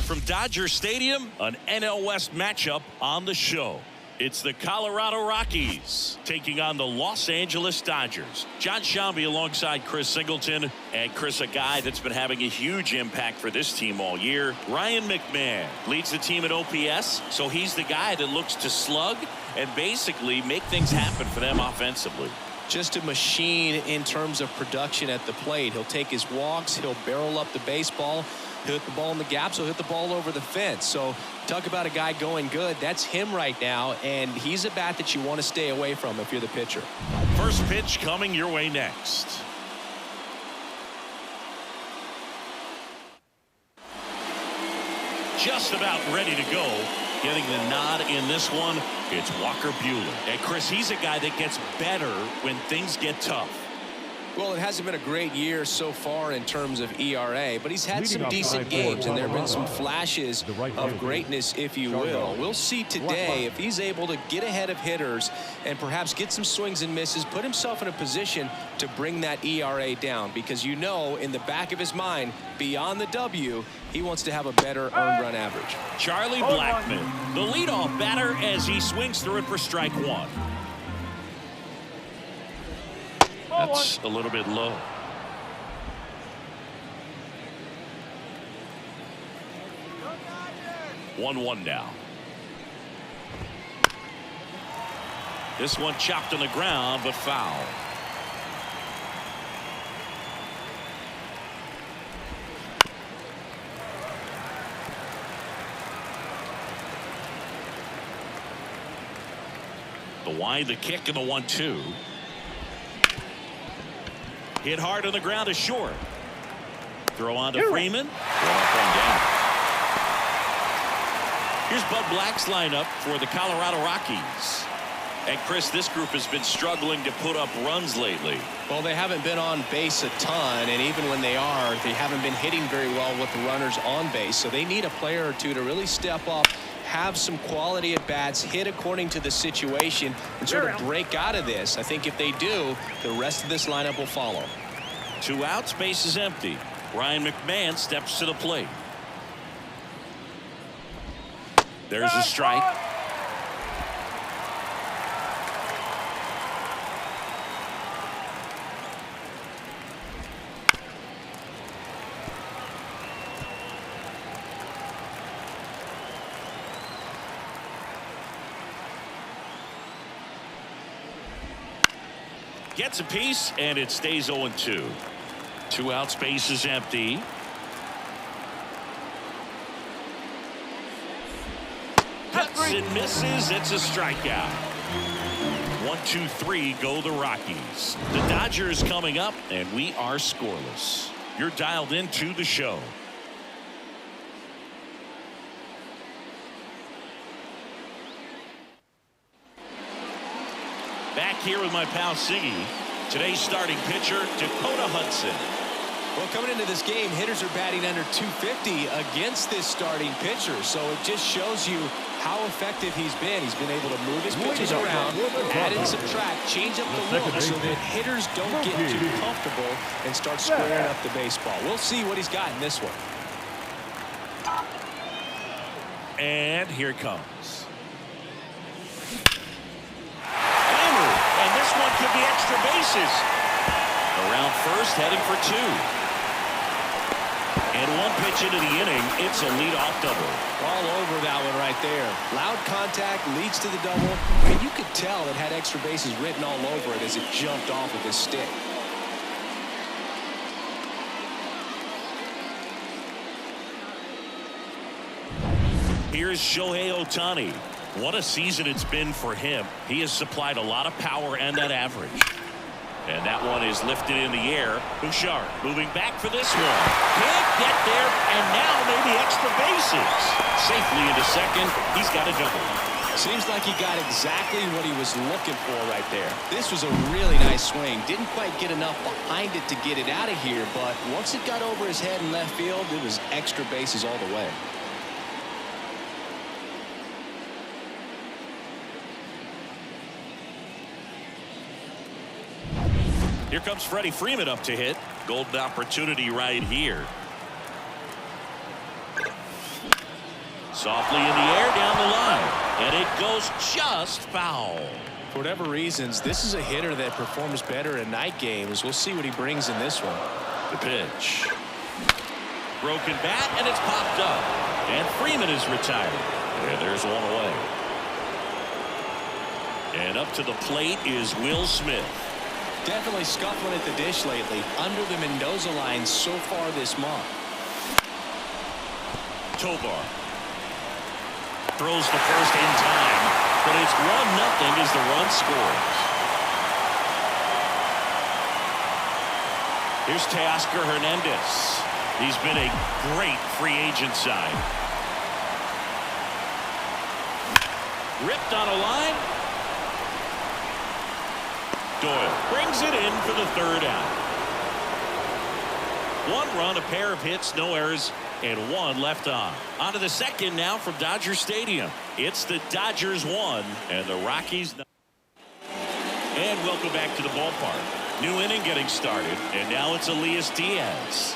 from Dodger Stadium, an NL West matchup on the show. It's the Colorado Rockies taking on the Los Angeles Dodgers. John Shambi alongside Chris Singleton. And Chris, a guy that's been having a huge impact for this team all year. Ryan McMahon leads the team at OPS, so he's the guy that looks to slug and basically make things happen for them offensively. Just a machine in terms of production at the plate. He'll take his walks, he'll barrel up the baseball, he'll hit the ball in the gaps, he'll hit the ball over the fence. So talk about a guy going good. That's him right now, and he's a bat that you want to stay away from if you're the pitcher. First pitch coming your way next. Just about ready to go. Getting the nod in this one, it's Walker Buehler. And Chris, he's a guy that gets better when things get tough. Well, it hasn't been a great year so far in terms of ERA, but he's had some decent games, and there have been some flashes of greatness, if you will. We'll see today if he's able to get ahead of hitters and perhaps get some swings and misses, put himself in a position to bring that ERA down, because you know in the back of his mind, beyond the W, he wants to have a better earned run average. Charlie Blackmon, the leadoff batter, as he swings through it for strike one. That's a little bit low. One now. This one chopped on the ground, but foul. The wide, the kick, and the 1-2. Hit hard on the ground is short. Throw on to Freeman. Down. Here's Bud Black's lineup for the Colorado Rockies. And Chris, this group has been struggling to put up runs lately. Well, they haven't been on base a ton, and even when they are, they haven't been hitting very well with the runners on base. So they need a player or two to really step up, have some quality at bats, hit according to the situation, and sort of break out of this. I think if they do, the rest of this lineup will follow. 2 outs, base is empty. Ryan McMahon steps to the plate. There's a strike. Gets a piece, and it stays 0-2. 2 outs, base is empty. Hudson misses. It's a strikeout. 1-2-3 go the Rockies. The Dodgers coming up, and we are scoreless. You're dialed into the show. Back here with my pal Siggy. Today's starting pitcher, Dakota Hudson. Well, coming into this game, hitters are batting under 250 against this starting pitcher. So it just shows you how effective he's been. He's been able to move his pitches around, add and subtract, change up the look so that hitters don't get too comfortable and start squaring up the baseball. We'll see what he's got in this one. And here it comes. One could be extra bases. Around first, heading for 2. And 1 pitch into the inning, it's a leadoff double. All over that one right there. Loud contact leads to the double, and you could tell it had extra bases written all over it as it jumped off of his stick. Here's Shohei Ohtani. What a season it's been for him. He has supplied a lot of power and that average. And that one is lifted in the air. Bouchard moving back for this one. Can't get there, and now maybe extra bases. Safely into second. He's got a double. Seems like he got exactly what he was looking for right there. This was a really nice swing. Didn't quite get enough behind it to get it out of here, but once it got over his head in left field, it was extra bases all the way. Here comes Freddie Freeman up to hit. Golden opportunity right here. Softly in the air down the line. And it goes just foul. For whatever reasons, this is a hitter that performs better in night games. We'll see what he brings in this one. The pitch. Broken bat, and it's popped up. And Freeman is retired. And there's one away. And up to the plate is Will Smith. Definitely scuffling at the dish lately. Under the Mendoza line so far this month. Tovar throws the first in time, but it's 1-0 as the run scores. Here's Teoscar Hernandez. He's been a great free agent sign. Ripped on a line. Doyle brings it in for the third out. 1 run, a pair of hits, no errors, and 1 left on. On to the second now from Dodger Stadium. It's the Dodgers 1 and the Rockies 9. And welcome back to the ballpark. New inning getting started, and now it's Elias Diaz.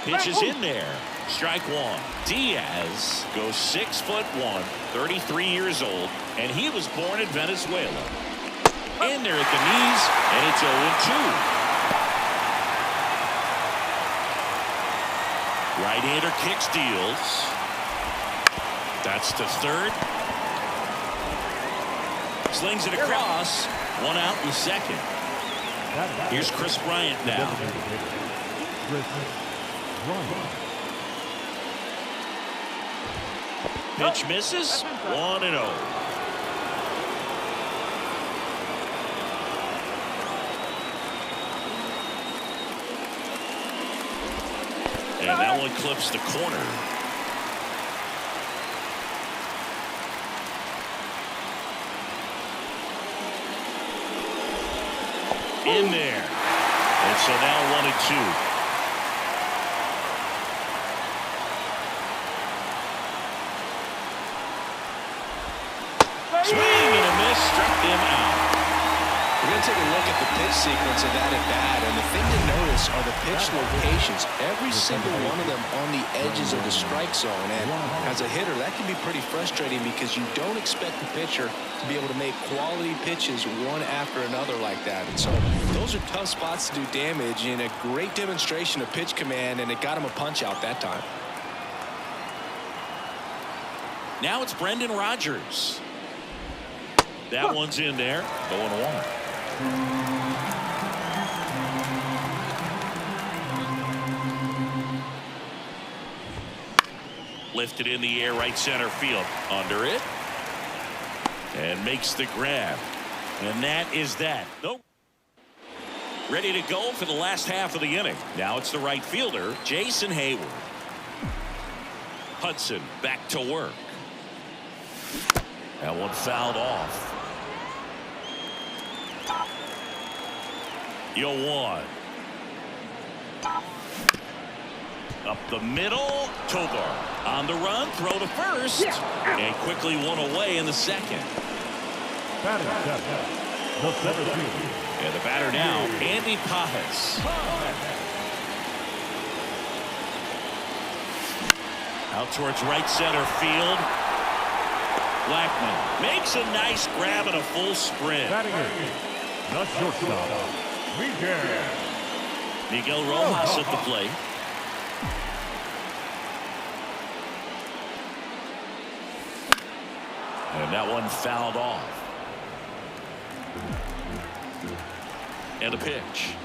Pitch is in there. Strike 1. Diaz goes 6'1", 33 years old, and he was born in Venezuela. In there at the knees, and it's 0-2. Right-hander kicks, deals. That's to third. Slings it across. 1 out in the second. Here's Chris Bryant now. Pitch misses. 1-0. And that one clips the corner. In there. And so now 1-2. Swing and a miss, struck him out. We're going to take a look at the pitch sequence of that at bat, and the thing to notice are the pitch locations. Every single one of them on the edges of the strike zone, and as a hitter, that can be pretty frustrating because you don't expect the pitcher to be able to make quality pitches one after another like that. And so those are tough spots to do damage, and a great demonstration of pitch command, and it got him a punch out that time. Now it's Brendan Rodgers. That one's in there. 0-1. Lifted in the air, right center field. Under it. And makes the grab. And that is that. Nope. Ready to go for the last half of the inning. Now it's the right fielder, Jason Hayward. Hudson back to work. That one fouled off. 0-1. Up the middle. Tovar on the run. Throw to first. And quickly one away in the second. And the batter now, Andy Pajes. Out towards right center field. Blackman makes a nice grab and a full sprint. The shortstop, Miguel Rojas at the plate. And that one fouled off. And a pitch.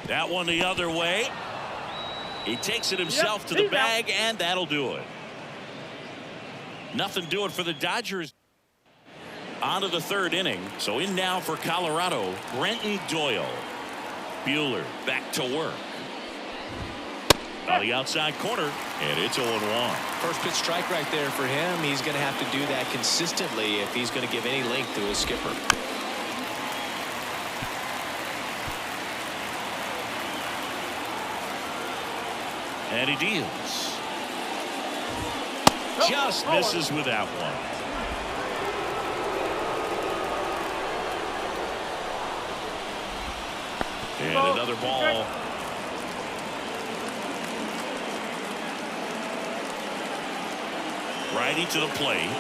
That one the other way. He takes it himself to the bag, and that'll do it. Nothing doing for the Dodgers. On to the third inning. So in now for Colorado, Brenton Doyle. Buehler back to work. On the outside corner, and it's 0-1. First pitch strike right there for him. He's going to have to do that consistently if he's going to give any length to his skipper. And he deals. Just misses with that one. And another ball. Righty to the plate.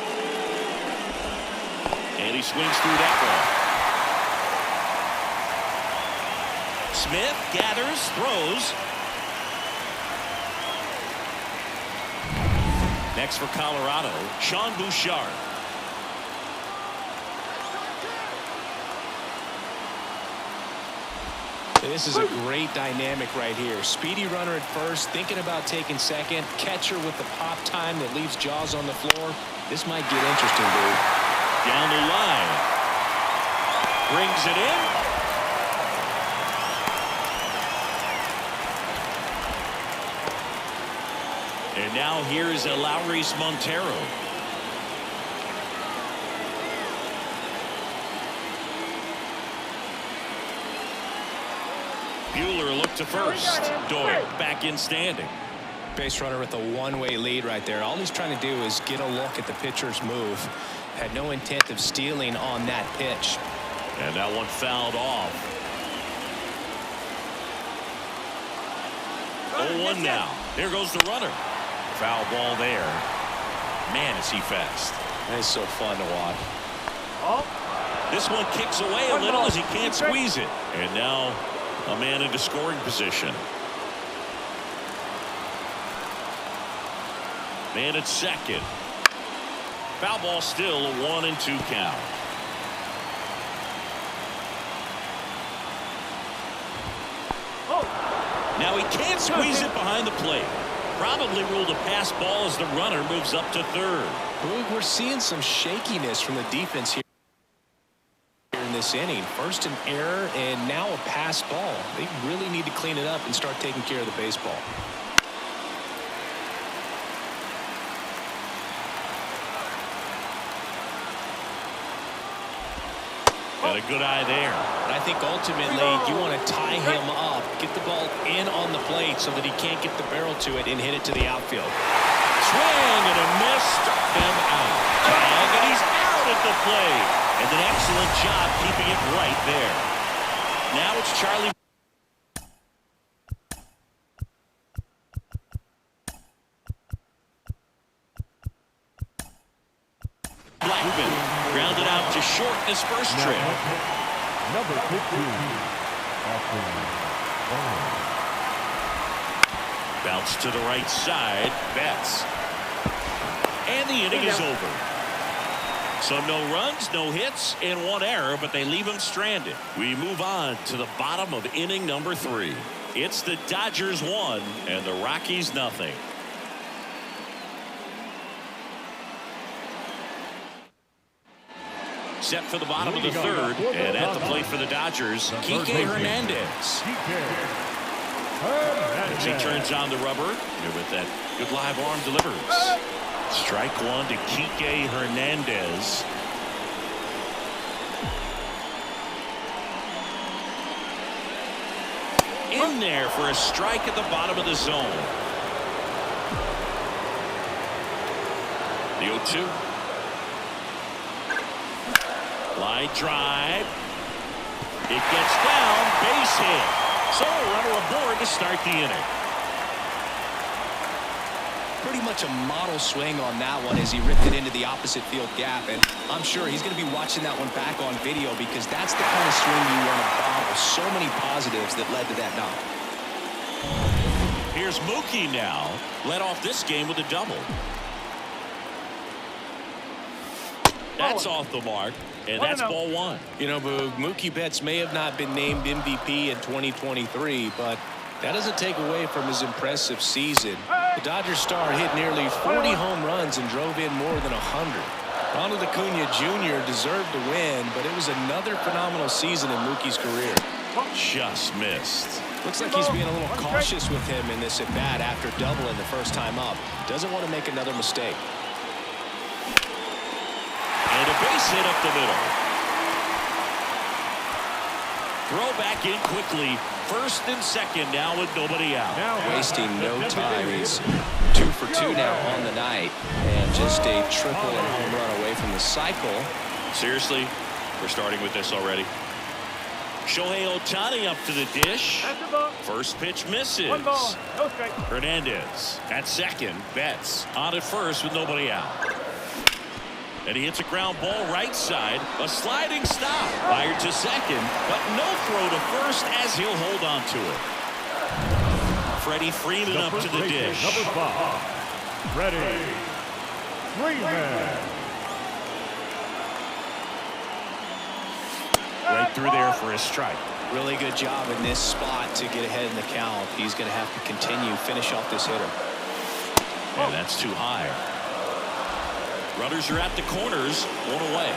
And he swings through that one. Smith gathers, throws. Next for Colorado, Sean Bouchard. This is a great dynamic right here. Speedy runner at first, thinking about taking second. Catcher with the pop time that leaves Jaws on the floor. This might get interesting, dude. Down the line. Brings it in. And now here is Elauris Montero. Buehler looked to first. Doyle back in standing. Base runner with a one-way lead right there. All he's trying to do is get a look at the pitcher's move. Had no intent of stealing on that pitch. And that one fouled off. 0-1 now. There goes the runner. Foul ball there. Man, is he fast. That's so fun to watch. This one kicks away a little as he can't squeeze it. And now a man into scoring position. Man at second. Foul ball still, a 1-2 count. Now he can't squeeze it behind the plate. Probably ruled a pass ball as the runner moves up to third. We're seeing some shakiness from the defense here in this inning. First an error and now a pass ball. They really need to clean it up and start taking care of the baseball. And a good eye there. But I think ultimately you want to tie him up, get the ball in on the plate so that he can't get the barrel to it and hit it to the outfield. Swing and a miss, struck them out. Tag, and he's out at the plate. And an excellent job keeping it right there. Now it's Charlie. Blackman grounded out to short in his first trip. Number 15. Bounce to the right side. Betts. And the inning is over. So no runs, no hits, and one error, but they leave him stranded. We move on to the bottom of inning number 3. It's the Dodgers 1 and the Rockies nothing. Set for the bottom of the third, and at the plate for the Dodgers, Kike Hernandez. As he turns on the rubber, with that good live arm delivers. Strike one to Kike Hernandez. In there for a strike at the bottom of the zone. The 0-2. Line drive. It gets down, base hit. So a runner aboard to start the inning. Pretty much a model swing on that one as he ripped it into the opposite field gap, and I'm sure he's going to be watching that one back on video because that's the kind of swing you want to bottle. So many positives that led to that knock. Here's Mookie now, led off this game with a double. That's off the mark, and that's ball one. You know, Boog, Mookie Betts may have not been named MVP in 2023, but that doesn't take away from his impressive season. The Dodgers star hit nearly 40 home runs and drove in more than 100. Ronald Acuna Jr. deserved to win, but it was another phenomenal season in Mookie's career. Just missed. Looks like he's being a little cautious with him in this at-bat after doubling the first time up. Doesn't want to make another mistake. And a base hit up the middle. Throw back in quickly. First and second now with nobody out. Wasting no time. He's 2 for 2 now on the night. And just a triple and home run away from the cycle. Seriously, we're starting with this already. Shohei Ohtani up to the dish. First pitch misses. One ball, no strike. Hernandez at second. Betts on at first with nobody out. And he hits a ground ball right side. A sliding stop. Fired to second, but no throw to first as he'll hold on to it. Freddie Freeman up to the dish. Number 5. Freddie Freeman. Right through there for a strike. Really good job in this spot to get ahead in the count. He's going to have to continue, finish off this hitter. And that's too high. Runners are at the corners, one away.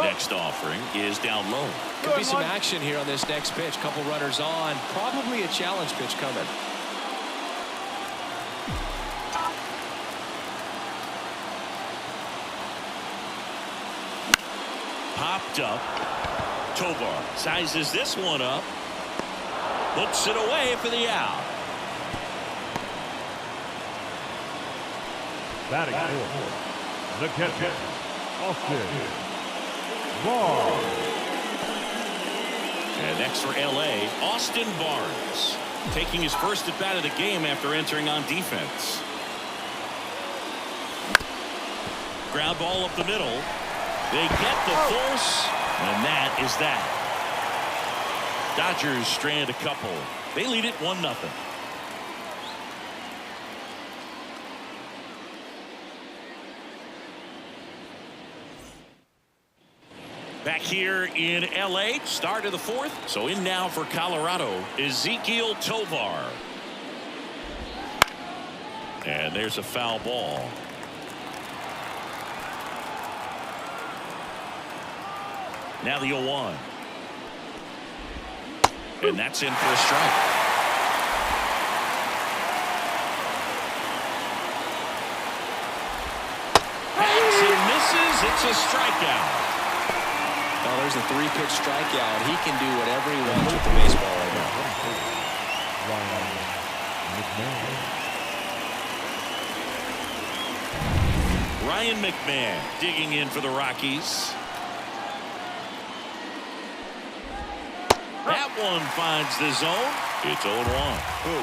Next offering is down low. Could be some action here on this next pitch. Couple runners on. Probably a challenge pitch coming. Popped up. Tovar sizes this one up. Hooks it away for the out. Batting fourth, the catcher, Austin Barnes. And next for LA, Austin Barnes. Taking his first at bat of the game after entering on defense. Ground ball up the middle. They get the force, and that is that. Dodgers strand a couple. They lead it 1-0. Back here in LA, start of the fourth. So in now for Colorado, Ezequiel Tovar. And there's a foul ball. Now the 0-1. And that's in for a strike. Hits and misses. It's a strikeout. Well, there's a 3-pitch strikeout. He can do whatever he wants with the baseball right now. Ryan McMahon digging in for the Rockies. That one finds the zone. It's 0-1.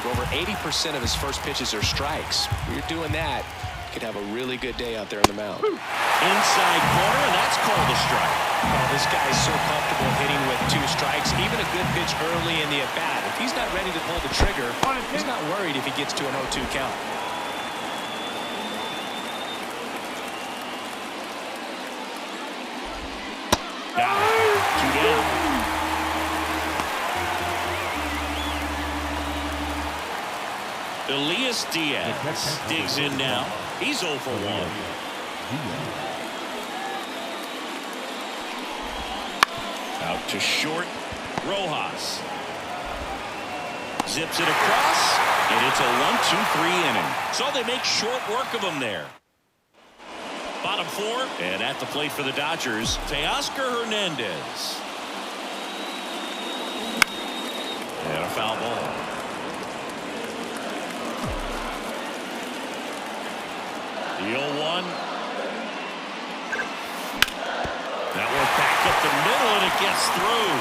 Over 80% of his first pitches are strikes. When you're doing that, you could have a really good day out there on the mound. Inside corner, and that's called a strike. Oh, this guy is so comfortable hitting with 2 strikes. Even a good pitch early in the at-bat. If he's not ready to pull the trigger, he's not worried if he gets to an 0-2 count. Got it. 2 down. Elias Diaz digs in now. He's 0 for 1. Out to short. Rojas zips it across, and it's a 1-2-3 inning. So they make short work of him there. Bottom 4, and at the plate for the Dodgers, Teoscar Hernandez. And a foul ball. The 0-1. That one back up the middle, and it gets through.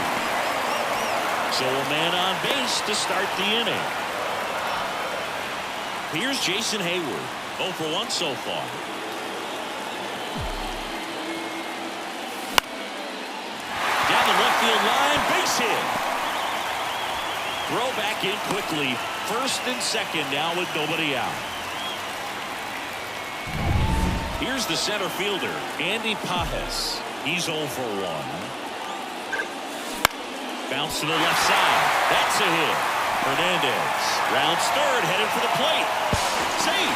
So a man on base to start the inning. Here's Jason Hayward. 0 for 1 so far. Down the left field line, base hit. Throw back in quickly. First and second now with nobody out. Here's the center fielder, Andy Pajes. He's 0 for 1. Bounce to the left side. That's a hit. Hernandez rounds third, headed for the plate. Save.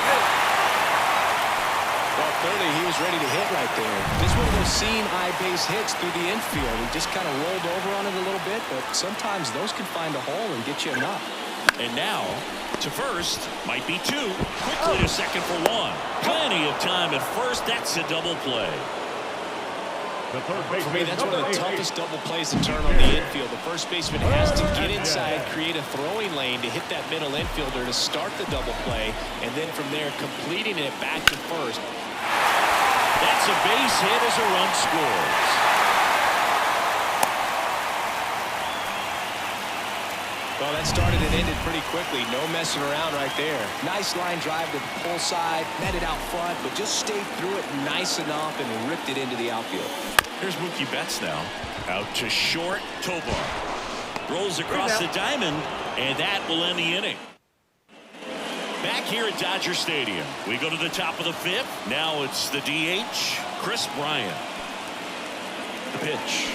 Well, clearly he was ready to hit right there. This is one of those seeing eye base hits through the infield. He just kind of rolled over on it a little bit, but sometimes those can find a hole and get you a knock. And now to first, might be 2. Quickly to second for 1. Plenty of time at first. That's a double play. For me, that's one of the toughest double plays to turn on the infield. The first baseman has to get inside, create a throwing lane to hit that middle infielder to start the double play, and then from there completing it back to first. That's a base hit as a run scores. Well, that started and ended pretty quickly. No messing around right there. Nice line drive to the pull side, met it out front, but just stayed through it nice enough and ripped it into the outfield. Here's Mookie Betts now. Out to short, Tovar. Rolls across the diamond, and that will end the inning. Back here at Dodger Stadium, we go to the top of the fifth. Now it's the DH, Chris Bryant. The pitch.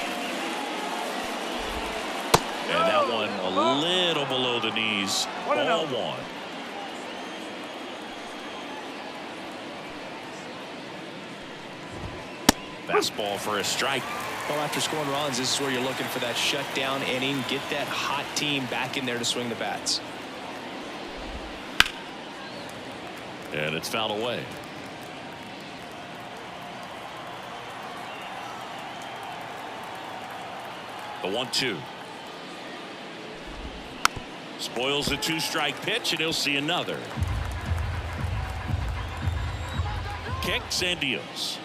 And that one a little below the knees. Ball one. Fastball for a strike. Well, after scoring runs, this is where you're looking for that shutdown inning. Get that hot team back in there to swing the bats. And it's fouled away. The 1-2. Spoils the two-strike pitch, and he'll see another. Kicks and deals.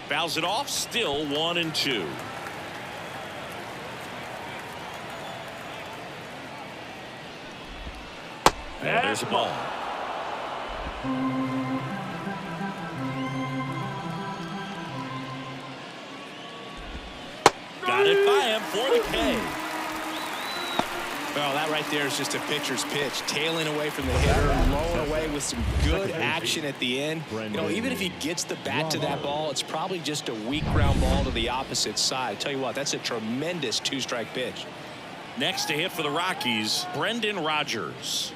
Fouls it off, still 1-2. And there's a ball. Got it by him for the K. Well, that right there is just a pitcher's pitch. Tailing away from the hitter, blowing away with some good action at the end. You know, even if he gets the bat to that ball, it's probably just a weak ground ball to the opposite side. Tell you what, that's a tremendous two-strike pitch. Next to hit for the Rockies, Brendan Rodgers.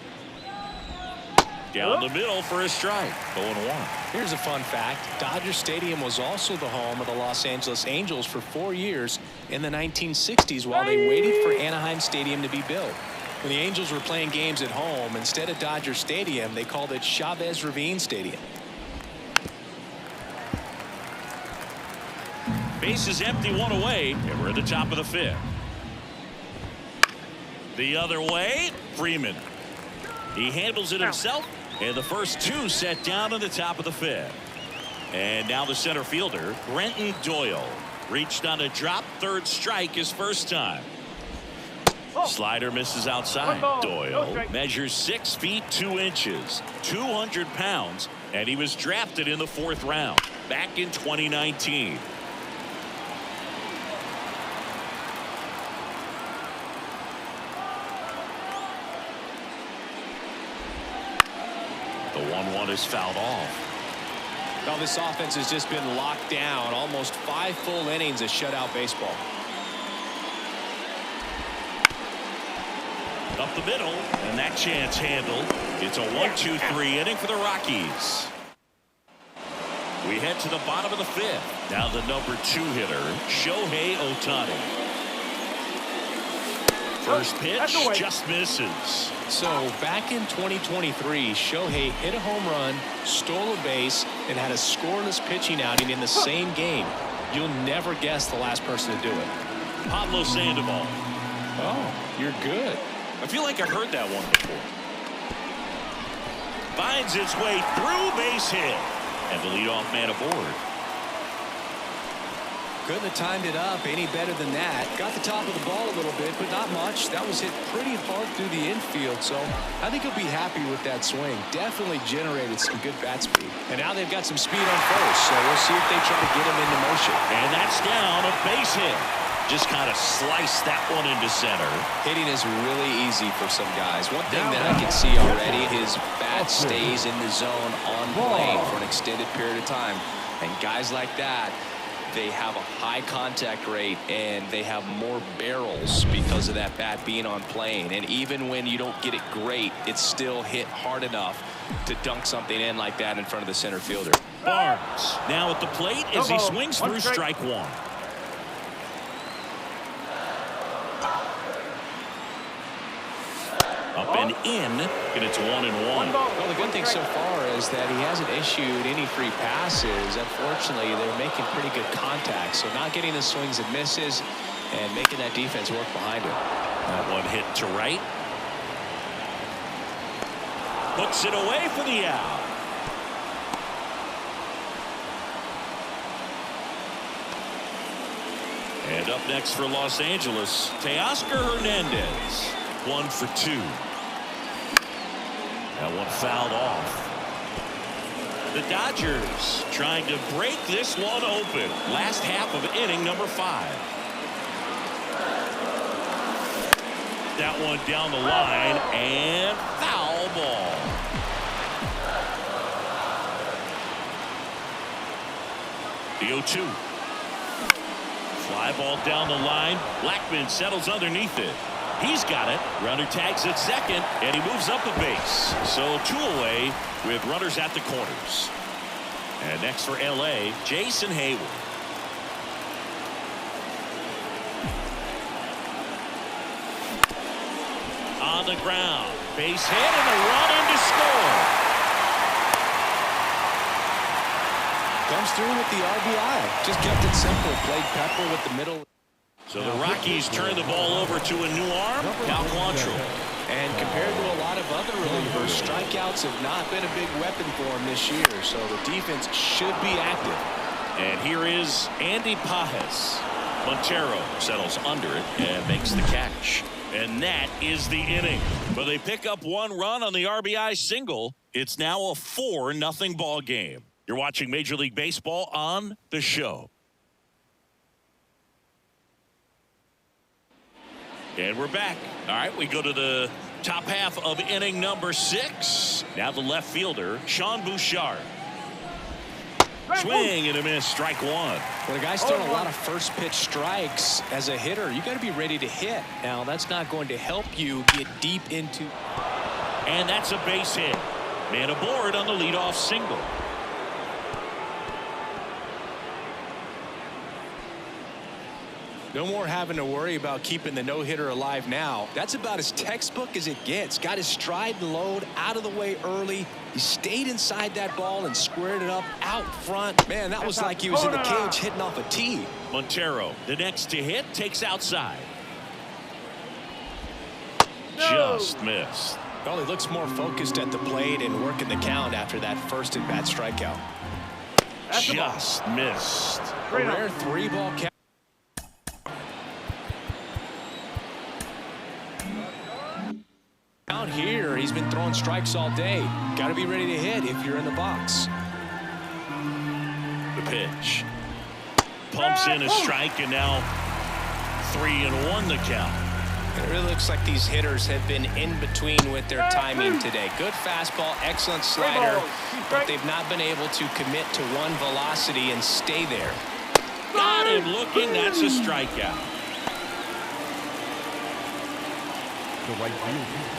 Down the middle for a strike. 0-1. Here's a fun fact. Dodger Stadium was also the home of the Los Angeles Angels for 4 years in the 1960s while they waited for Anaheim Stadium to be built. When the Angels were playing games at home, instead of Dodger Stadium, they called it Chavez Ravine Stadium. Base is empty, one away, and we're at the top of the fifth. The other way, Freeman. He handles it himself, and the first two set down on the top of the fifth. And now the center fielder, Brenton Doyle, reached on a drop, third strike his first time. Slider misses outside. Doyle measures 6 feet 2 inches, 200 pounds, and he was drafted in the 4th round back in 2019. The 1-1 is fouled off. Well, this offense has just been locked down. Almost 5 full innings of shutout baseball. Up the middle, and that chance handled. It's a 1-2-3 inning for the Rockies. We head to the bottom of the fifth. Now the number 2 hitter, Shohei Ohtani. First pitch just misses. So back in 2023, Shohei hit a home run, stole a base, and had a scoreless pitching outing in the same game. You'll never guess the last person to do it. Pablo Sandoval. Oh, you're good. I feel like I've heard that one before. Finds its way through, base hit. And the leadoff man aboard. Couldn't have timed it up any better than that. Got the top of the ball a little bit, but not much. That was hit pretty hard through the infield, so I think he'll be happy with that swing. Definitely generated some good bat speed. And now they've got some speed on first, so we'll see if they try to get him into motion. And that's down, a base hit. Just kind of sliced that one into center. Hitting is really easy for some guys. One thing that I can see already, his bat stays in the zone on plane for an extended period of time. And guys like that, they have a high contact rate and they have more barrels because of that bat being on plane. And even when you don't get it great, it's still hit hard enough to dunk something in like that in front of the center fielder. Barnes now at the plate as he swings through strike one. Up and in, and it's 1-1. Well, the good thing so far is that he hasn't issued any free passes. Unfortunately, they're making pretty good contact, so not getting the swings and misses and making that defense work behind him. That one hit to right. Puts it away for the out. And up next for Los Angeles, Teoscar Hernandez. 1 for 2. That one fouled off. The Dodgers trying to break this one open. Last half of inning number 5. That one down the line and foul ball. The 0-2. Fly ball down the line. Blackman settles underneath it. He's got it. Runner tags at second, and he moves up a base. So 2 away with runners at the corners. And next for L.A., Jason Hayward. On the ground. Base hit and a run in to score. Comes through with the RBI. Just kept it simple. Played pepper with the middle. So the Rockies turn the ball over to a new arm, Cal Quantrill. And compared to a lot of other relievers, strikeouts have not been a big weapon for him this year. So the defense should be active. And here is Andy Pajes. Montero settles under it and makes the catch. And that is the inning. But they pick up 1 run on the RBI single. It's now a 4-0 ball game. You're watching Major League Baseball on the show. And we're back. All right, we go to the top half of inning number 6. Now the left fielder, Sean Bouchard. Swing and a miss, strike 1. When a guy's throwing a lot of first pitch strikes as a hitter, you got to be ready to hit. Now, that's not going to help you get deep into. And that's a base hit. Man aboard on the leadoff single. No more having to worry about keeping the no-hitter alive now. That's about as textbook as it gets. Got his stride and load out of the way early. He stayed inside that ball and squared it up out front. Man, that was like he was in the cage hitting off a tee. Montero, the next to hit, takes outside. Just missed. Well, he looks more focused at the plate and working the count after that first at-bat strikeout. Just missed. A rare 3-ball count. Out here, he's been throwing strikes all day. Got to be ready to hit if you're in the box. The pitch. Pumps in a strike, and now 3-1 the count. It really looks like these hitters have been in between with their timing today. Good fastball, excellent slider, but they've not been able to commit to one velocity and stay there. Got him looking. That's a strikeout.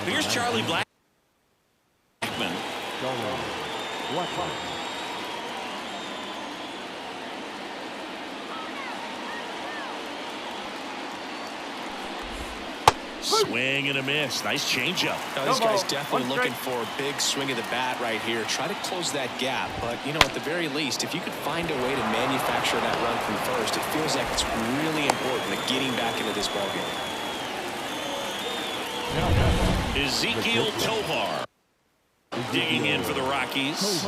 Here's Charlie Blackman. Swing and a miss. Nice changeup. Now, this guy's definitely looking for a big swing of the bat right here. Try to close that gap. But, you know, at the very least, if you could find a way to manufacture that run from first, it feels like it's really important to getting back into this ballgame. Ezekiel Tovar digging in for the Rockies.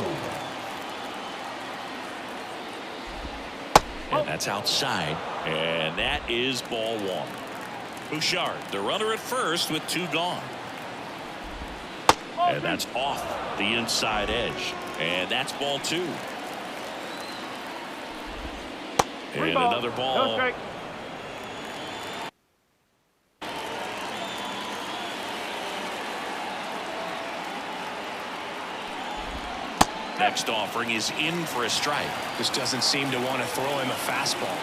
And that's outside. And that is ball 1. Bouchard, the runner at first with 2 gone. And that's off the inside edge. And that's ball 2. And another ball. Next offering is in for a strike. Just doesn't seem to want to throw him a fastball.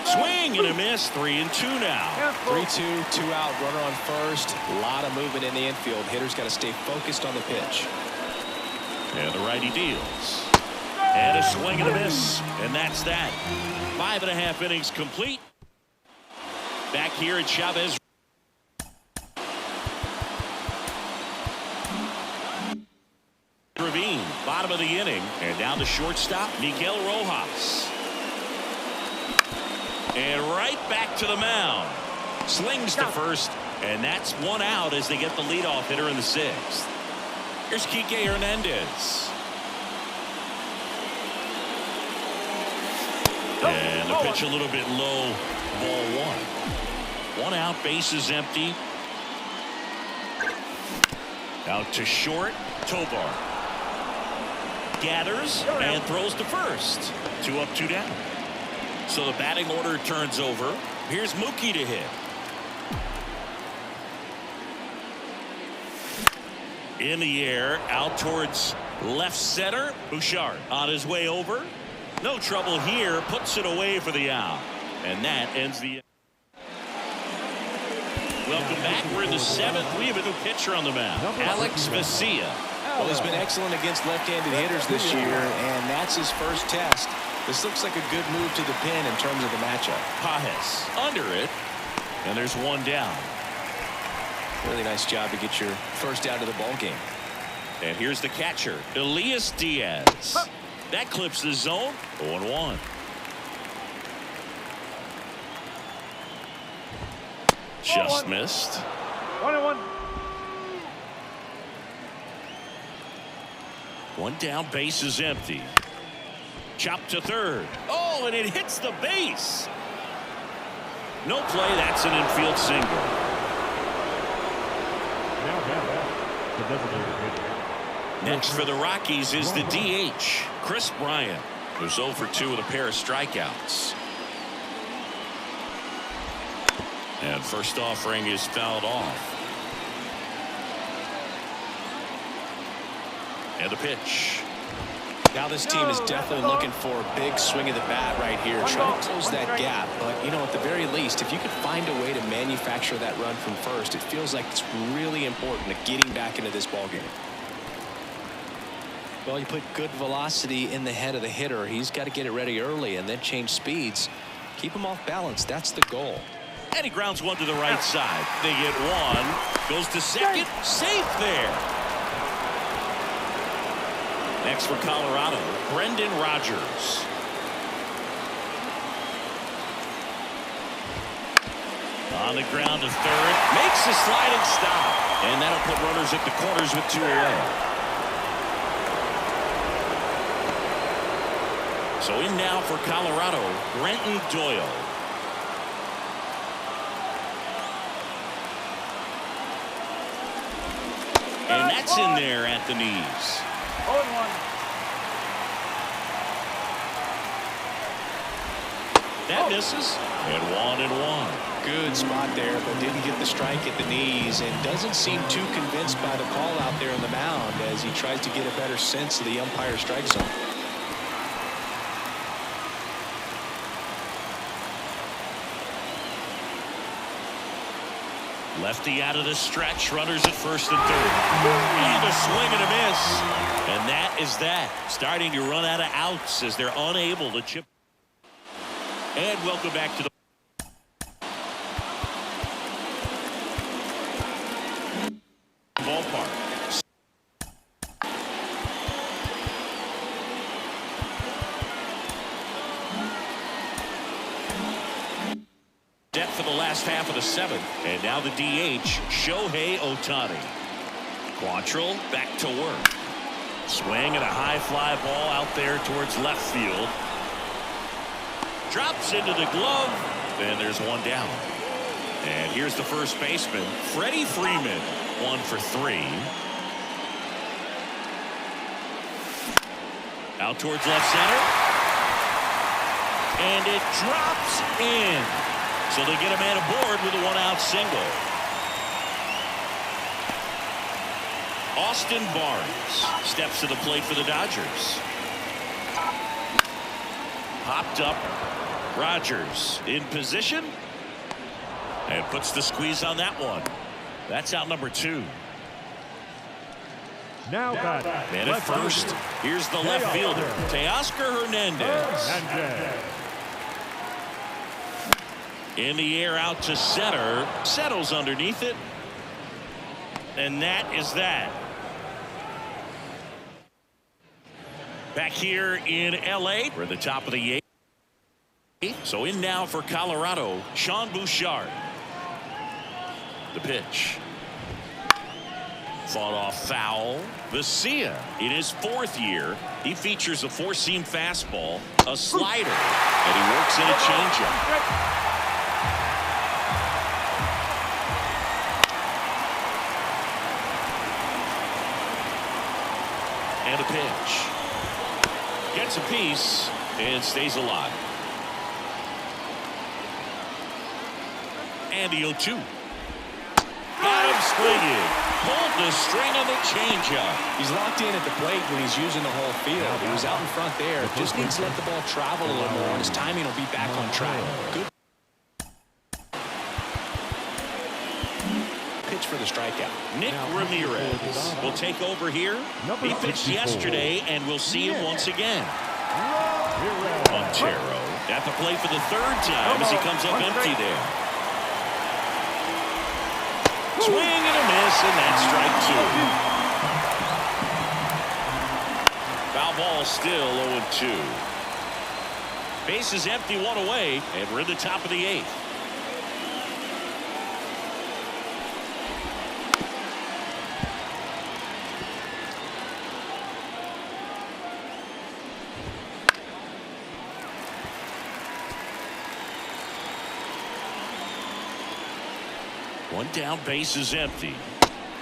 Swing and a miss. 3-2 now. 3-2, 2 out, runner on first. A lot of movement in the infield. Hitters got to stay focused on the pitch. And the righty deals. And a swing and a miss. And that's that. 5.5 innings complete. Back here at Chavez. Ravine, bottom of the inning, and down the shortstop, Miguel Rojas. And right back to the mound. Slings to first, and that's 1 out as they get the leadoff hitter in the 6th. Here's Kike Hernandez. And the pitch a little bit low. Ball one. One out, bases empty. Out to short. Tovar gathers and throws to first. 2 up, 2 down. So the batting order turns over. Here's Mookie to hit. In the air, out towards left center. Bouchard on his way over. No trouble here. Puts it away for the out. And that ends the... Welcome back. We're in the 7th. We have a new pitcher on the mound. Alex Vesia. Well, he's been excellent against left-handed hitters this year, and that's his first test. This looks like a good move to the pin in terms of the matchup. Pajes under it, and there's one down. Really nice job to get your first out of the ball game. And here's the catcher, Elias Diaz. That clips the zone. 0-1. Just missed. 1-1. One down, base is empty. Chop to third. Oh, and it hits the base. No play. That's an infield single. Next for the Rockies is the DH, Chris Bryant, who's 0 for 2 with a pair of strikeouts. And first offering is fouled off. And the pitch. Now this team is definitely looking for a big swing of the bat right here. Trying to close that gap. But, you know, at the very least, if you could find a way to manufacture that run from first, it feels like it's really important to getting back into this ballgame. Well, you put good velocity in the head of the hitter. He's got to get it ready early and then change speeds. Keep him off balance. That's the goal. And he grounds one to the right side. They get one. Goes to second. Safe there. Next for Colorado, Brendan Rodgers. On the ground to third. Makes a sliding stop. And that'll put runners at the corners with 2 away. So in now for Colorado, Brenton Doyle. And that's in there at the knees. 0-1. That misses. And 1-1. Good spot there, but didn't get the strike at the knees and doesn't seem too convinced by the call out there on the mound as he tries to get a better sense of the umpire strike zone. Lefty out of the stretch, runners at first and third. And a swing and a miss. And that is that. Starting to run out of outs as they're unable to chip. And welcome back to the ballpark. For the last half of the 7th. And now the DH, Shohei Ohtani. Quantrill back to work. Swing and a high fly ball out there towards left field. Drops into the glove. And there's one down. And here's the first baseman, Freddie Freeman. 1 for 3. Out towards left center. And it drops in. So they get a man aboard with a 1-out single. Austin Barnes steps to the plate for the Dodgers. Popped up. Rodgers in position. And puts the squeeze on that one. That's out number 2. Now back. And at first, here's the left fielder, Teoscar Hernandez. In the air out to center. Settles underneath it. And that is that. Back here in L.A. We're at the top of the 8th. So in now for Colorado, Sean Bouchard. The pitch. Fought off foul. Vesia, in his 4th year, he features a 4-seam fastball, a slider, and he works in a changeup. And a pitch. Gets a piece and stays alive. And the 0-2. Got him swinging. Pulled the string on the changeup. He's locked in at the plate when he's using the whole field. He was out in front there. Just needs to let the ball travel a little more, and his timing will be back on track. Good pitch for the strikeout. Nick Ramirez will take over here. He pitched yesterday, and we'll see him once again. Montero at the plate for the 3rd time as he comes up empty there. Swing and a miss, and that's strike 2. Foul ball still 0-2. Base is empty, 1 away, and we're in the top of the 8th. One down, base is empty.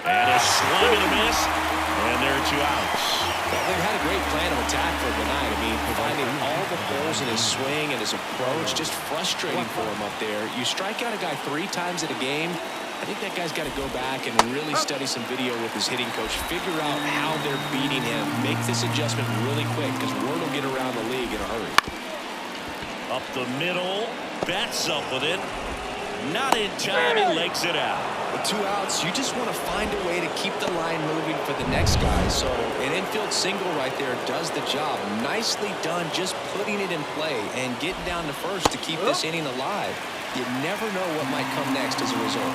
And a swing and a miss. And there are 2 outs. Well, they've had a great plan of attack for tonight. I mean, finding all the holes in his swing and his approach, just frustrating for him up there. You strike out a guy 3 times in a game, I think that guy's got to go back and really study some video with his hitting coach, figure out how they're beating him, make this adjustment really quick, because word will get around the league in a hurry. Up the middle, bats up with it. Not in time, he legs it out. With 2 outs, you just want to find a way to keep the line moving for the next guy. So an infield single right there does the job. Nicely done, just putting it in play and getting down to first to keep this inning alive. You never know what might come next as a result.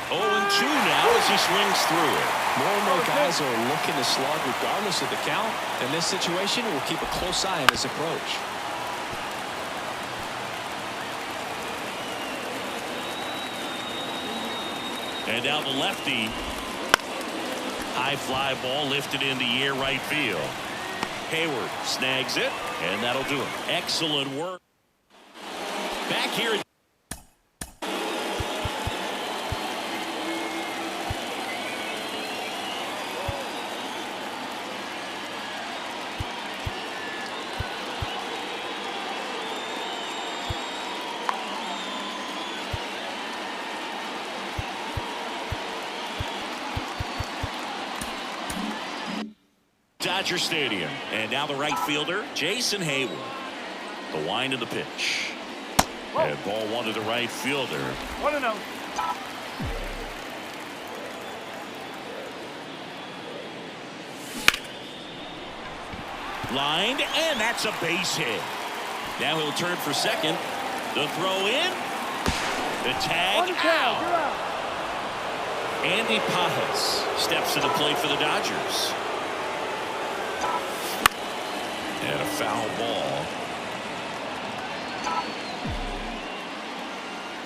0-2 now as he swings through it. More and more guys are looking to slug regardless of the count. In this situation, we'll keep a close eye on his approach. And now the lefty. High fly ball lifted in the air right field. Hayward snags it, and that'll do it. Excellent work. Back here. Dodger Stadium. And now the right fielder, Jason Hayward. The wind of the pitch. And ball 1 to the right fielder. 1-0. Lined, and that's a base hit. Now he'll turn for second. The throw in. The tag out. Andy Pajas steps to the plate for the Dodgers. And a foul ball.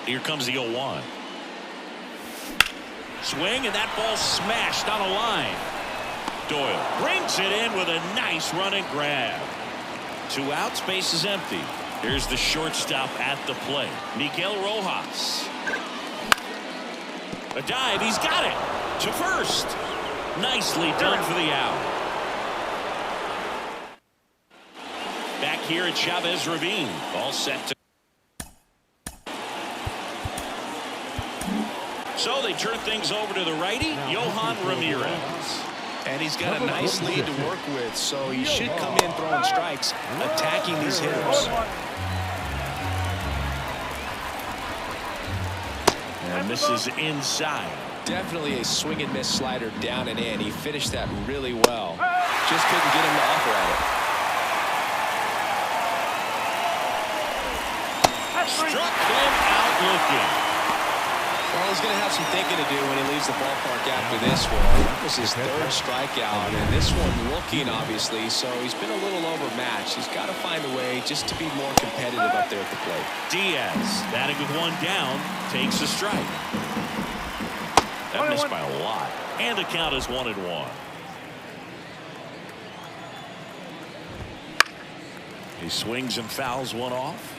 Here comes the 0-1. Swing, and that ball smashed on a line. Doyle brings it in with a nice running grab. 2 outs, base is empty. Here's the shortstop at the plate, Miguel Rojas. A dive, he's got it. To first. Nicely done for the out. Back here at Chavez Ravine. All set to. So they turn things over to the righty, Yohan Ramirez. And he's got a nice lead to work with, so he should come in throwing strikes, attacking these hitters. And this is inside. Definitely a swing and miss slider down and in. He finished that really well. Just couldn't get him to offer at it. Struck him out looking. Well, he's going to have some thinking to do when he leaves the ballpark after this one. That was his 3rd strikeout, and this one looking, obviously, so he's been a little overmatched. He's got to find a way just to be more competitive up there at the plate. Diaz, batting with 1 down, takes a strike. That missed by a lot. And the count is 1-1. He swings and fouls one off.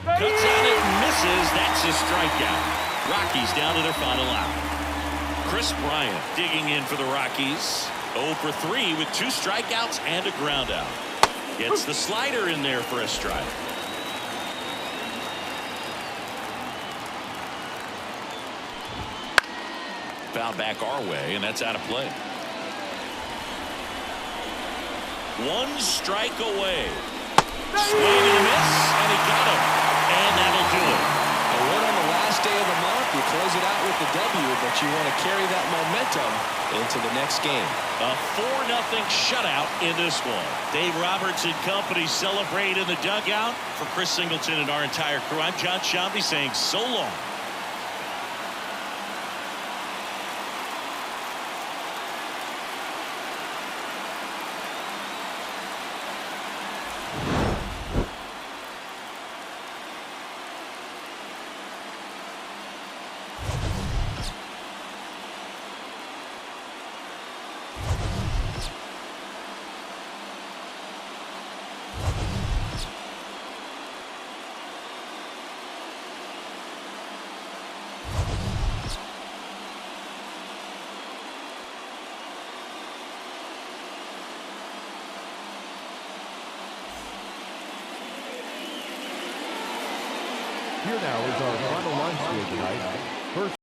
Cuts on it and misses. That's a strikeout. Rockies down to their final out. Chris Bryant digging in for the Rockies. 0 for 3 with 2 strikeouts and a ground out. Gets the slider in there for a strike. Foul back our way, and that's out of play. 1 strike away. Swing and a miss, and he got him. And that'll do it. A win on the last day of the month. You close it out with the W, but you want to carry that momentum into the next game. A 4-0 shutout in this one. Dave Roberts and company celebrate in the dugout. For Chris Singleton and our entire crew, I'm John Shambi saying so long. Here now is our final line score tonight. First